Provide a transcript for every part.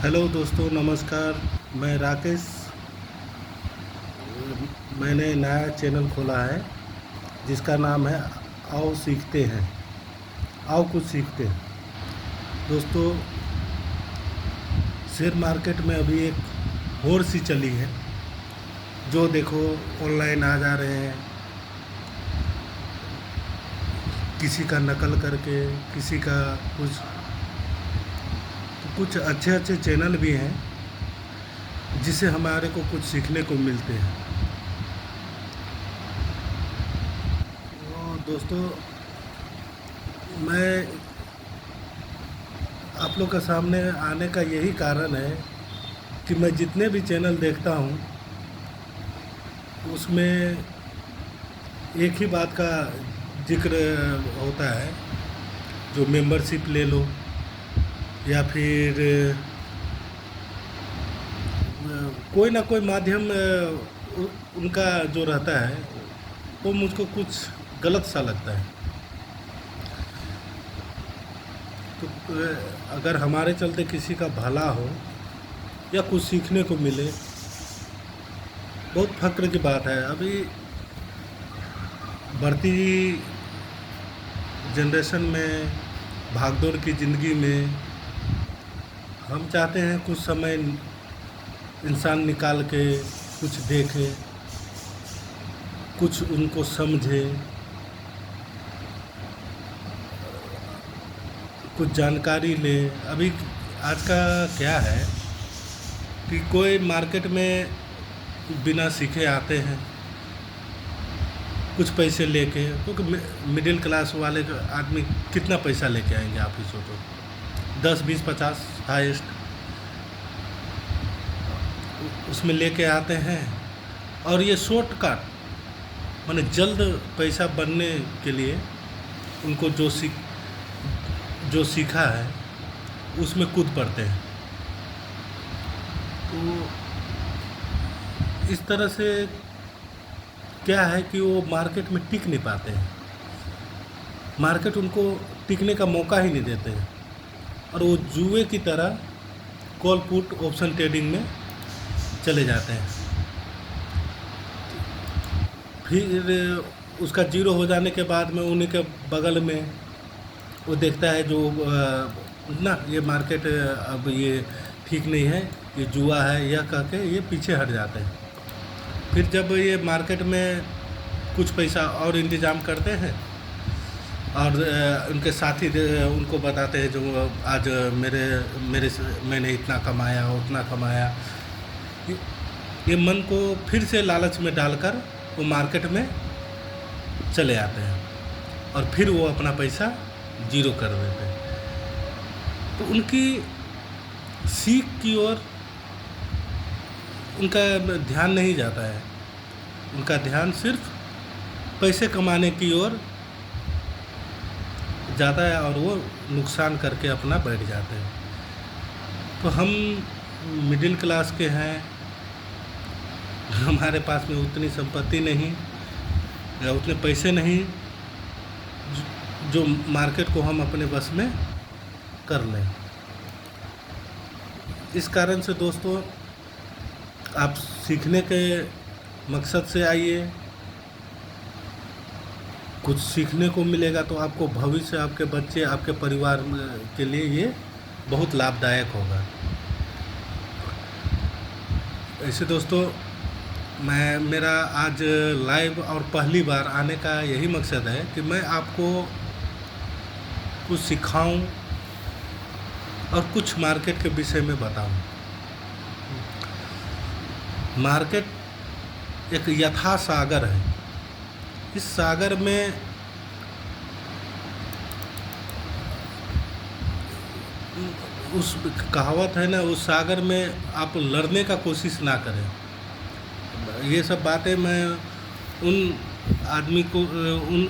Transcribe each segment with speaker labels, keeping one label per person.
Speaker 1: Hello दोस्तों, नमस्कार। मैं राकेश। मैंने नया चैनल खोला है जिसका नाम है आओ सीखते हैं। आओ कुछ सीखते हैं। दोस्तों, शेयर मार्केट में अभी एक होड़ सी चली है। जो देखो ऑनलाइन आ जा रहे हैं, किसी का नकल करके, किसी का कुछ। तो कुछ अच्छे अच्छे चैनल भी हैं जिससे हमारे को कुछ सीखने को मिलते हैं। तो दोस्तों, मैं आप लोग के सामने आने का यही कारण है कि मैं जितने भी चैनल देखता हूँ उसमें एक ही बात का जिक्र होता है। जो मेंबरशिप ले लो या फिर कोई ना कोई माध्यम उनका जो रहता है वो मुझको कुछ गलत सा लगता है। तो अगर हमारे चलते किसी का भला हो या कुछ सीखने को मिले, बहुत फ़क्र की बात है। अभी बढ़ती जनरेशन में, भागदौड़ की ज़िंदगी में, हम चाहते हैं कुछ समय इंसान निकाल के कुछ देखे, कुछ उनको समझे, कुछ जानकारी ले। अभी आज का क्या है कि कोई मार्केट में बिना सीखे आते हैं कुछ पैसे लेके, क्योंकि मिडिल क्लास वाले आदमी कितना पैसा लेके आएंगे आप ही सोचो। 10 20 50 हाईएस्ट उसमें लेके आते हैं। और ये शॉर्टकट, माने जल्द पैसा बनने के लिए उनको जो सीखा है उसमें कूद पड़ते हैं। तो इस तरह से क्या है कि वो मार्केट में टिक नहीं पाते हैं। मार्केट उनको टिकने का मौका ही नहीं देते हैं और वो जुए की तरह कॉल पुट ऑप्शन ट्रेडिंग में चले जाते हैं। फिर उसका जीरो हो जाने के बाद में उन्हीं के बगल में वो देखता है जो ना ये मार्केट अब ये ठीक नहीं है, ये जुआ है, यह कह के ये पीछे हट जाते हैं। फिर जब ये मार्केट में कुछ पैसा और इंतज़ाम करते हैं और उनके साथी उनको बताते हैं जो आज मेरे मेरे से मैंने इतना कमाया उतना कमाया, ये मन को फिर से लालच में डालकर वो मार्केट में चले आते हैं और फिर वो अपना पैसा जीरो कर देते हैं। तो उनकी सीख की ओर उनका ध्यान नहीं जाता है। उनका ध्यान सिर्फ पैसे कमाने की ओर जाता है और वो नुकसान करके अपना बैठ जाते हैं। तो हम मिडिल क्लास के हैं, हमारे पास में उतनी संपत्ति नहीं या उतने पैसे नहीं जो मार्केट को हम अपने बस में कर लें। इस कारण से दोस्तों, आप सीखने के मकसद से आइए, कुछ सीखने को मिलेगा तो आपको भविष्य, आपके बच्चे, आपके परिवार के लिए ये बहुत लाभदायक होगा। ऐसे दोस्तों, मेरा आज लाइव और पहली बार आने का यही मकसद है कि मैं आपको कुछ सिखाऊं और कुछ मार्केट के विषय में बताऊं। मार्केट एक यथा सागर है। इस सागर में उस कहावत है ना, उस सागर में आप लड़ने का कोशिश ना करें। ये सब बातें मैं उन आदमी को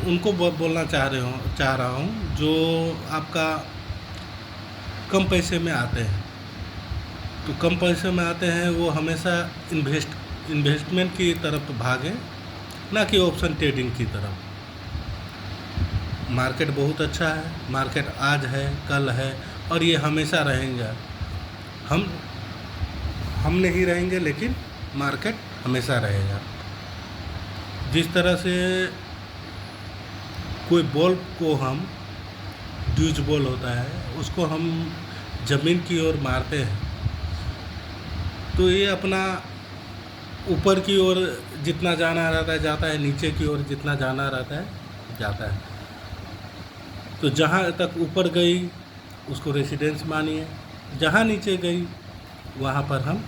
Speaker 1: उनको बोलना चाह रहा हूँ जो आपका कम पैसे में आते हैं। तो कम पैसे में आते हैं वो हमेशा इन्वेस्टमेंट की तरफ भागें, ना कि ऑप्शन ट्रेडिंग की तरफ। मार्केट बहुत अच्छा है, मार्केट आज है, कल है और ये हमेशा रहेगा। हम हम नहीं रहेंगे, लेकिन मार्केट हमेशा रहेगा। जिस तरह से कोई बॉल को हम, ड्यूज बॉल होता है, उसको हम ज़मीन की ओर मारते हैं, तो ये अपना ऊपर की ओर जितना जाना रहता है जाता है, नीचे की ओर जितना जाना रहता है जाता है। तो जहाँ तक ऊपर गई उसको रेसिडेंस मानिए, जहाँ नीचे गई वहाँ पर हम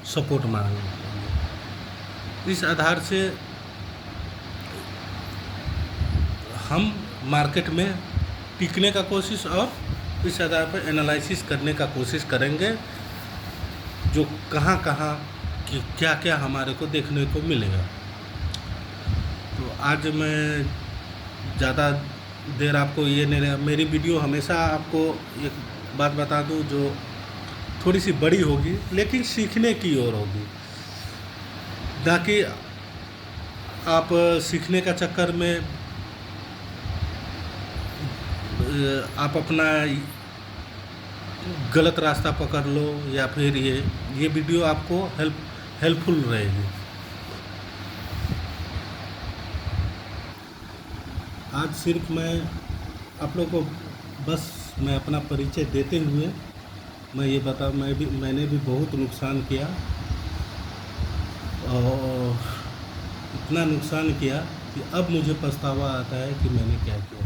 Speaker 1: सपोर्ट मानेंगे। इस आधार से हम मार्केट में टिकने का कोशिश और इस आधार पर एनालिसिस करने का कोशिश करेंगे, जो कहाँ कहाँ कि क्या क्या हमारे को देखने को मिलेगा। तो आज मैं ज़्यादा देर आपको ये नहीं, मेरी वीडियो हमेशा आपको एक बात बता दूं जो थोड़ी सी बड़ी होगी, लेकिन सीखने की ओर होगी, ना कि आप सीखने का चक्कर में आप अपना गलत रास्ता पकड़ लो, या फिर ये वीडियो आपको हेल्पफुल रहेगी। आज सिर्फ मैं आप लोग को बस मैं अपना परिचय देते हुए मैं ये मैंने भी बहुत नुकसान किया, और इतना नुकसान किया कि अब मुझे पछतावा आता है कि मैंने क्या किया।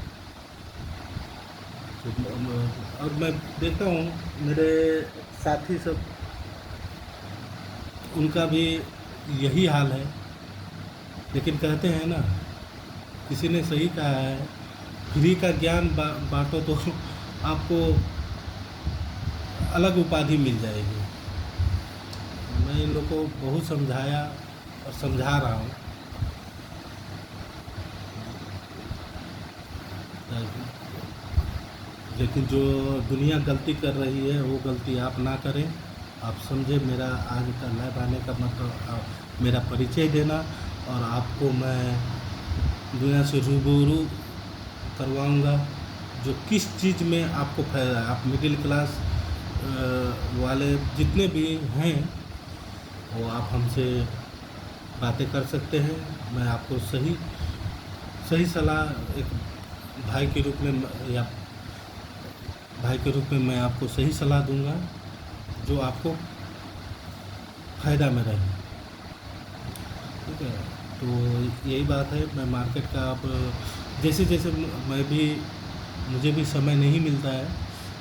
Speaker 1: और मैं देखता हूँ मेरे साथी सब, उनका भी यही हाल है, लेकिन कहते हैं ना, किसी ने सही कहा है, फ्री का ज्ञान बांटो तो आपको अलग उपाधि मिल जाएगी। मैं इन लोगों को बहुत समझाया और समझा रहा हूँ, लेकिन जो दुनिया गलती कर रही है वो गलती आप ना करें। आप समझे, मेरा आज का लाइव आने का मतलब मेरा परिचय देना, और आपको मैं दुनिया से रूबरू करवाऊंगा जो किस चीज़ में आपको फायदा है। आप मिडिल क्लास वाले जितने भी हैं वो आप हमसे बातें कर सकते हैं। मैं आपको सही सलाह एक भाई के रूप में मैं आपको सही सलाह दूंगा जो आपको फ़ायदा में रहे। ठीक है, तो यही बात है। मैं मार्केट का अब जैसे जैसे मुझे भी समय नहीं मिलता है,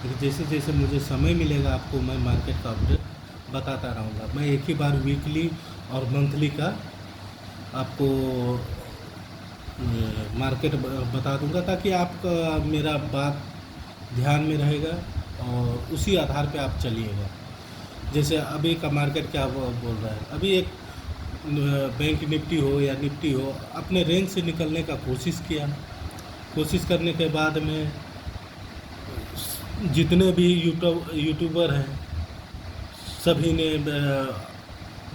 Speaker 1: लेकिन जैसे जैसे मुझे समय मिलेगा आपको मैं मार्केट का अपडेट बताता रहूँगा। मैं एक ही बार वीकली और मंथली का आपको मार्केट बता दूंगा, ताकि आपका मेरा बात ध्यान में रहेगा और उसी आधार पे आप चलिएगा। जैसे अभी का मार्केट क्या बोल रहा है, अभी एक बैंक निफ्टी हो या निफ्टी हो, अपने रेंज से निकलने का कोशिश करने के बाद में जितने भी यूट्यूबर हैं सभी ने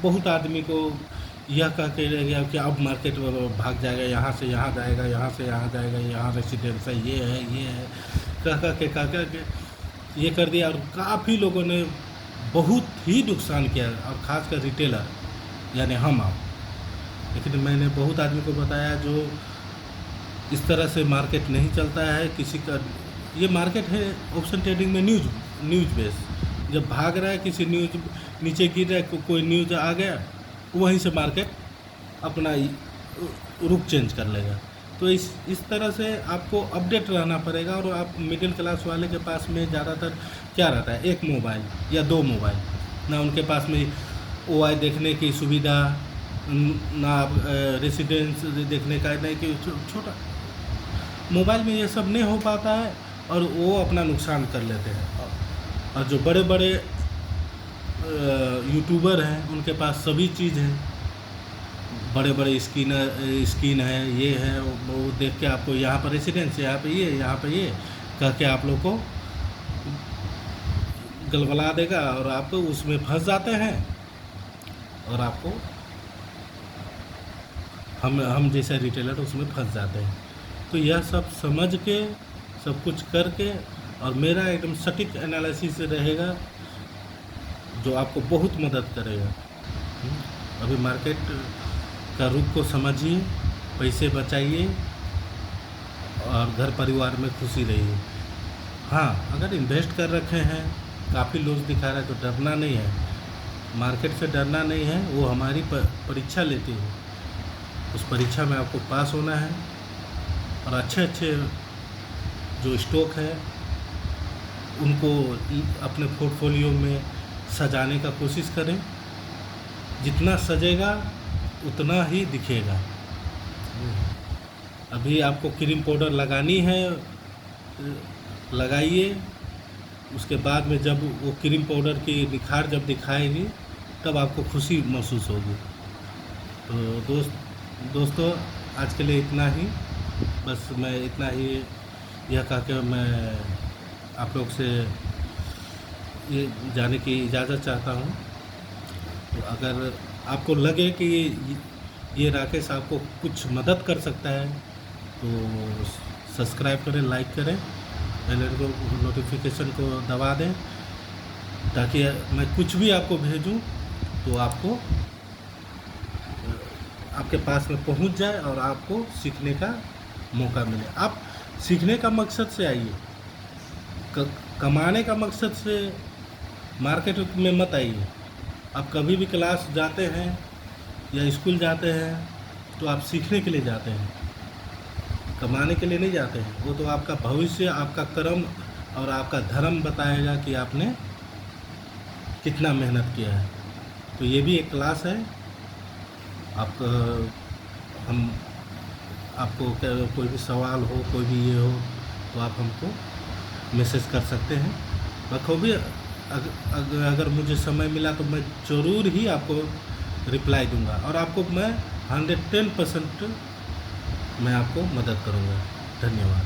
Speaker 1: बहुत आदमी को यह कह के रह गया कि अब मार्केट भाग जाएगा, यहाँ से यहाँ जाएगा, यहाँ से यहाँ जाएगा, यहाँ रेसिडेंस है, ये है कह के ये कर दिया। और काफ़ी लोगों ने बहुत ही नुकसान किया, और ख़ासकर रिटेलर यानी हम आप। लेकिन मैंने बहुत आदमी को बताया जो इस तरह से मार्केट नहीं चलता है किसी का। ये मार्केट है ऑप्शन ट्रेडिंग में न्यूज़ बेस, जब भाग रहा है किसी न्यूज़ नीचे गिर रहा है, कोई न्यूज़ आ गया, वहीं से मार्केट अपना रुख चेंज कर लेगा। तो इस तरह से आपको अपडेट रहना पड़ेगा। और आप मिडिल क्लास वाले के पास में ज़्यादातर क्या रहता है, एक मोबाइल या दो मोबाइल, ना उनके पास में OI देखने की सुविधा, ना रेसिडेंस देखने का, नहीं कि छोटा मोबाइल में ये सब नहीं हो पाता है, और वो अपना नुकसान कर लेते हैं। और जो बड़े बड़े यूट्यूबर हैं उनके पास सभी चीज़ हैं, बड़े बड़े स्क्रीन है, ये है, वो देख के आपको यहाँ पर रेसिडेंस, यहाँ पे ये कह के आप लोग को गलगला देगा, और आप उसमें फंस जाते हैं, और आपको हम जैसे रिटेलर उसमें फंस जाते हैं। तो यह सब समझ के सब कुछ करके, और मेरा एकदम सटीक एनालिसिस रहेगा जो आपको बहुत मदद करेगा। अभी मार्केट का रुख को समझिए, पैसे बचाइए और घर परिवार में खुशी रहिए। हाँ, अगर इन्वेस्ट कर रखे हैं, काफ़ी लॉस दिखा रहा है, तो डरना नहीं है, मार्केट से डरना नहीं है। वो हमारी परीक्षा लेती है, उस परीक्षा में आपको पास होना है और अच्छे अच्छे जो स्टॉक है उनको अपने पोर्टफोलियो में सजाने का कोशिश करें। जितना सजेगा उतना ही दिखेगा। अभी आपको क्रीम पाउडर लगानी है, लगाइए। उसके बाद में जब वो क्रीम पाउडर की निखार जब दिखाएगी तब आपको खुशी महसूस होगी। तो दोस्तों आज के लिए इतना ही, बस मैं इतना ही यह कह के मैं आप लोग से ये जाने की इजाज़त चाहता हूँ। तो अगर आपको लगे कि ये राकेश आपको कुछ मदद कर सकता है तो सब्सक्राइब करें, लाइक करें, बेल को नोटिफिकेशन को दबा दें, ताकि मैं कुछ भी आपको भेजूं तो आपको आपके पास में पहुंच जाए और आपको सीखने का मौका मिले। आप सीखने का मकसद से आइए, कमाने का मकसद से मार्केट में मत आइए। आप कभी भी क्लास जाते हैं या स्कूल जाते हैं तो आप सीखने के लिए जाते हैं, कमाने के लिए नहीं जाते हैं। वो तो आपका भविष्य, आपका कर्म और आपका धर्म बताएगा कि आपने कितना मेहनत किया है। तो ये भी एक क्लास है। हम आपको कोई भी सवाल हो, कोई भी ये हो, तो आप हमको मैसेज कर सकते हैं। बखूबी अगर मुझे समय मिला तो मैं ज़रूर ही आपको रिप्लाई दूंगा और आपको मैं 110% मैं आपको मदद करूंगा। धन्यवाद।